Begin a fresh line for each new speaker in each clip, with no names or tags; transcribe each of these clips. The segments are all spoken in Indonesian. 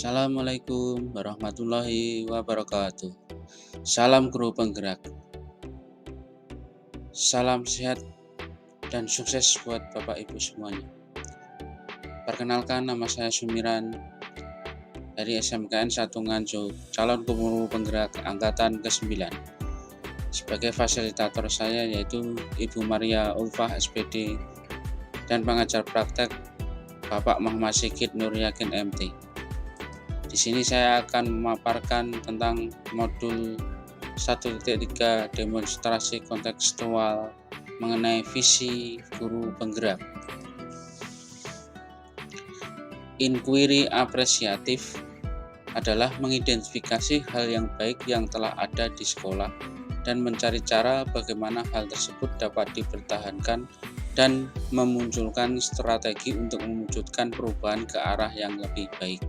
Assalamualaikum warahmatullahi wabarakatuh. Salam guru penggerak. Salam sehat dan sukses buat Bapak Ibu semuanya. Perkenalkan, nama saya Sumiran dari SMKN 1 Nganjuk, calon guru penggerak angkatan ke-9. Sebagai fasilitator saya yaitu Ibu Maria Ulfah SPD dan pengajar praktek Bapak Muhammad Sigit Nur Yakin MT. Di sini saya akan memaparkan tentang modul 1.3 demonstrasi kontekstual mengenai visi guru penggerak. Inquiry apresiatif adalah mengidentifikasi hal yang baik yang telah ada di sekolah dan mencari cara bagaimana hal tersebut dapat dipertahankan dan memunculkan strategi untuk mewujudkan perubahan ke arah yang lebih baik.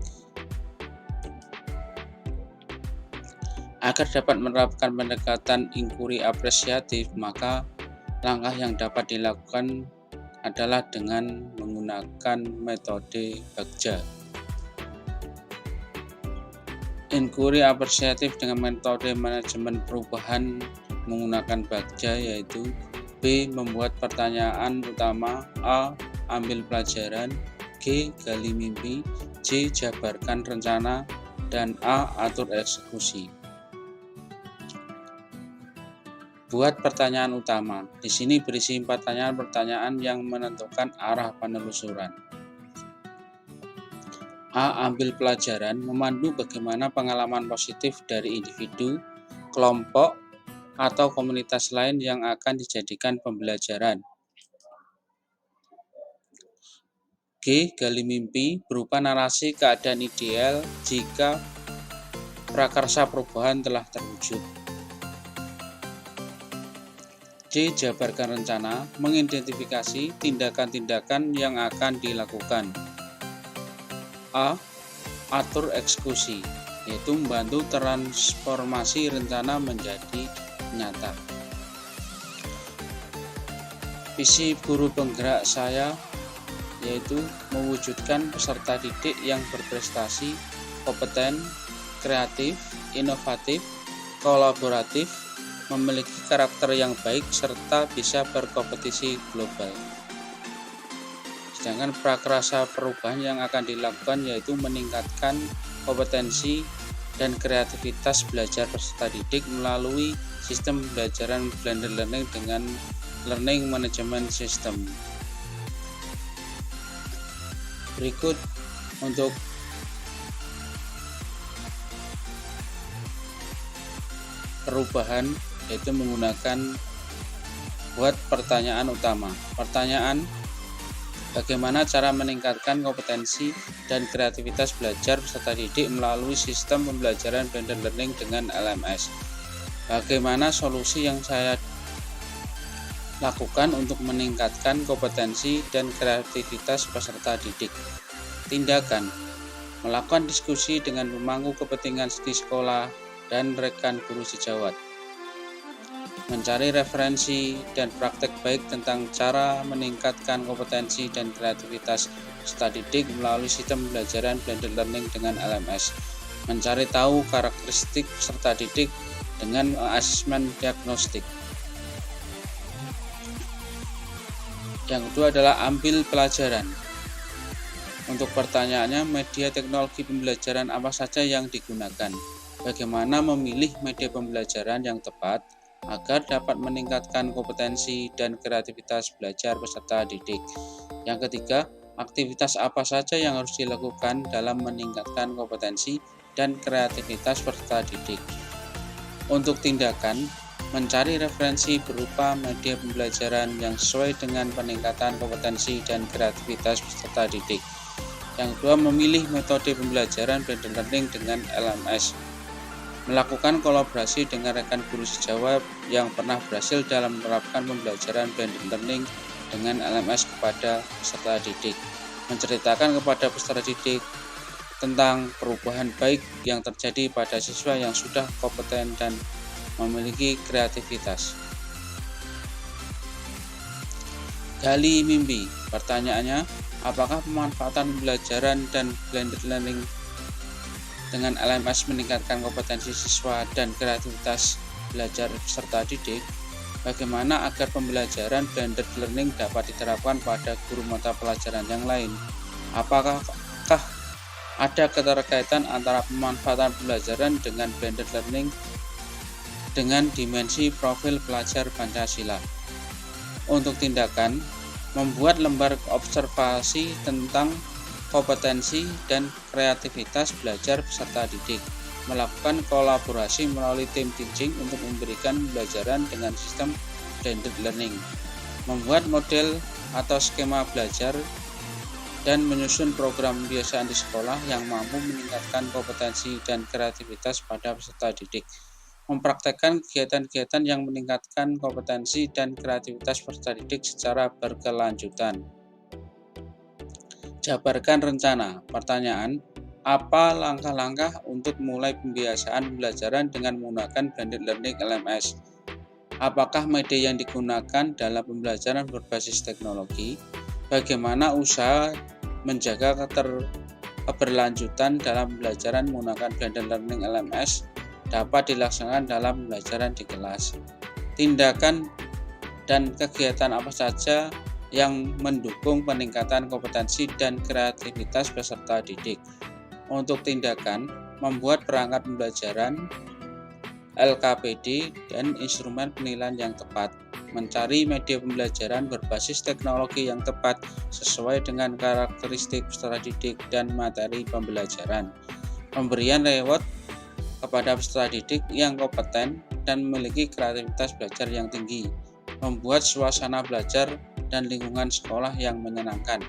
Agar dapat menerapkan pendekatan inquiry apresiatif, maka langkah yang dapat dilakukan adalah dengan menggunakan metode Bagja. Inquiry apresiatif dengan metode manajemen perubahan menggunakan Bagja yaitu B. Membuat pertanyaan utama, A. Ambil pelajaran, G. Gali mimpi, C. Jabarkan rencana, dan A. Atur eksekusi. Buat pertanyaan utama. Di sini berisi pertanyaan-pertanyaan yang menentukan arah penelusuran. A. Ambil pelajaran, memandu bagaimana pengalaman positif dari individu, kelompok, atau komunitas lain yang akan dijadikan pembelajaran. G. Gali mimpi, berupa narasi keadaan ideal jika prakarsa perubahan telah terwujud. D. Jabarkan rencana, mengidentifikasi tindakan-tindakan yang akan dilakukan. A. Atur eksekusi, yaitu membantu transformasi rencana menjadi nyata. Visi guru penggerak saya yaitu mewujudkan peserta didik yang berprestasi, kompeten, kreatif, inovatif, kolaboratif, memiliki karakter yang baik, serta bisa berkompetisi global. Sedangkan prakarsa perubahan yang akan dilakukan yaitu meningkatkan kompetensi dan kreativitas belajar peserta didik melalui sistem pembelajaran blended learning dengan learning management system. Berikut untuk perubahan yaitu menggunakan buat pertanyaan utama. Pertanyaan: bagaimana cara meningkatkan kompetensi dan kreativitas belajar peserta didik melalui sistem pembelajaran blended learning dengan LMS? Bagaimana solusi yang saya lakukan untuk meningkatkan kompetensi dan kreativitas peserta didik? Tindakan: melakukan diskusi dengan pemangku kepentingan di sekolah dan rekan guru sejawat. Mencari referensi dan praktek baik tentang cara meningkatkan kompetensi dan kreativitas peserta didik melalui sistem pembelajaran blended learning dengan LMS. Mencari tahu karakteristik peserta didik dengan asesmen diagnostik. Yang kedua adalah ambil pelajaran. Untuk pertanyaannya, media teknologi pembelajaran apa saja yang digunakan? Bagaimana memilih media pembelajaran yang tepat agar dapat meningkatkan kompetensi dan kreativitas belajar peserta didik. Yang ketiga, aktivitas apa saja yang harus dilakukan dalam meningkatkan kompetensi dan kreativitas peserta didik. Untuk tindakan, mencari referensi berupa media pembelajaran yang sesuai dengan peningkatan kompetensi dan kreativitas peserta didik. Yang kedua, memilih metode pembelajaran blended learning dengan LMS. Melakukan kolaborasi dengan rekan guru sejawat yang pernah berhasil dalam menerapkan pembelajaran blended learning dengan LMS kepada peserta didik. Menceritakan kepada peserta didik tentang perubahan baik yang terjadi pada siswa yang sudah kompeten dan memiliki kreativitas. Gali mimpi. Pertanyaannya, apakah pemanfaatan pembelajaran dan blended learning dengan LMS meningkatkan kompetensi siswa dan kreativitas belajar peserta didik, bagaimana agar pembelajaran blended learning dapat diterapkan pada guru mata pelajaran yang lain? Apakah ada keterkaitan antara pemanfaatan pembelajaran dengan blended learning dengan dimensi profil pelajar Pancasila? Untuk tindakan, membuat lembar observasi tentang kompetensi dan kreativitas belajar peserta didik, melakukan kolaborasi melalui tim teaching untuk memberikan pembelajaran dengan sistem blended learning, membuat model atau skema belajar dan menyusun program pembiasaan di sekolah yang mampu meningkatkan kompetensi dan kreativitas pada peserta didik, mempraktekkan kegiatan-kegiatan yang meningkatkan kompetensi dan kreativitas peserta didik secara berkelanjutan. Jabarkan rencana. Pertanyaan, apa langkah-langkah untuk mulai pembiasaan pembelajaran dengan menggunakan blended learning LMS? Apakah media yang digunakan dalam pembelajaran berbasis teknologi? Bagaimana usaha menjaga keberlanjutan dalam pembelajaran menggunakan blended learning LMS dapat dilaksanakan dalam pembelajaran di kelas? Tindakan dan kegiatan apa saja yang mendukung peningkatan kompetensi dan kreativitas peserta didik? Untuk tindakan, membuat perangkat pembelajaran, LKPD, dan instrumen penilaian yang tepat, mencari media pembelajaran berbasis teknologi yang tepat sesuai dengan karakteristik peserta didik dan materi pembelajaran, pemberian reward kepada peserta didik yang kompeten dan memiliki kreativitas belajar yang tinggi, membuat suasana belajar dan lingkungan sekolah yang menyenangkan,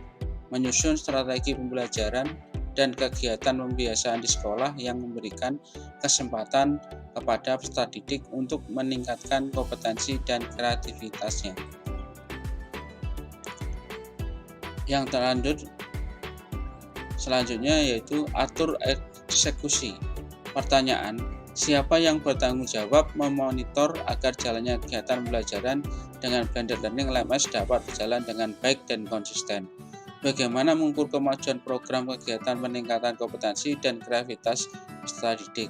menyusun strategi pembelajaran dan kegiatan pembiasaan di sekolah yang memberikan kesempatan kepada peserta didik untuk meningkatkan kompetensi dan kreativitasnya. Yang terlanjut selanjutnya yaitu atur eksekusi. Pertanyaan, siapa yang bertanggung jawab memonitor agar jalannya kegiatan pembelajaran dengan blended learning LMS dapat berjalan dengan baik dan konsisten? Bagaimana mengukur kemajuan program kegiatan peningkatan kompetensi dan kreativitas peserta didik?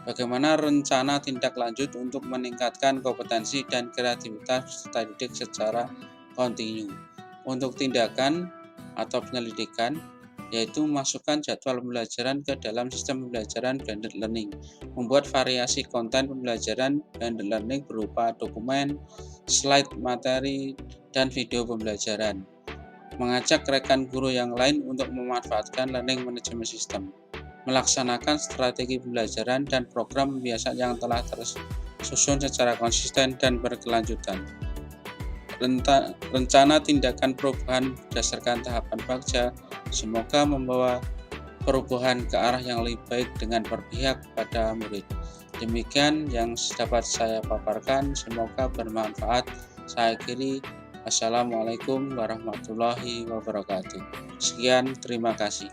Bagaimana rencana tindak lanjut untuk meningkatkan kompetensi dan kreativitas peserta didik secara kontinu? Untuk tindakan atau penyelidikan, yaitu masukkan jadwal pembelajaran ke dalam sistem pembelajaran blended learning, membuat variasi konten pembelajaran blended learning berupa dokumen, slide materi, dan video pembelajaran, mengajak rekan guru yang lain untuk memanfaatkan learning management system, melaksanakan strategi pembelajaran dan program pembiasaan yang telah tersusun secara konsisten dan berkelanjutan. Rencana tindakan perubahan berdasarkan tahapan bagja semoga membawa perubahan ke arah yang lebih baik dengan berpihak pada murid. Demikian yang dapat saya paparkan, semoga bermanfaat. Saya akhiri. Assalamualaikum warahmatullahi wabarakatuh. Sekian, terima kasih.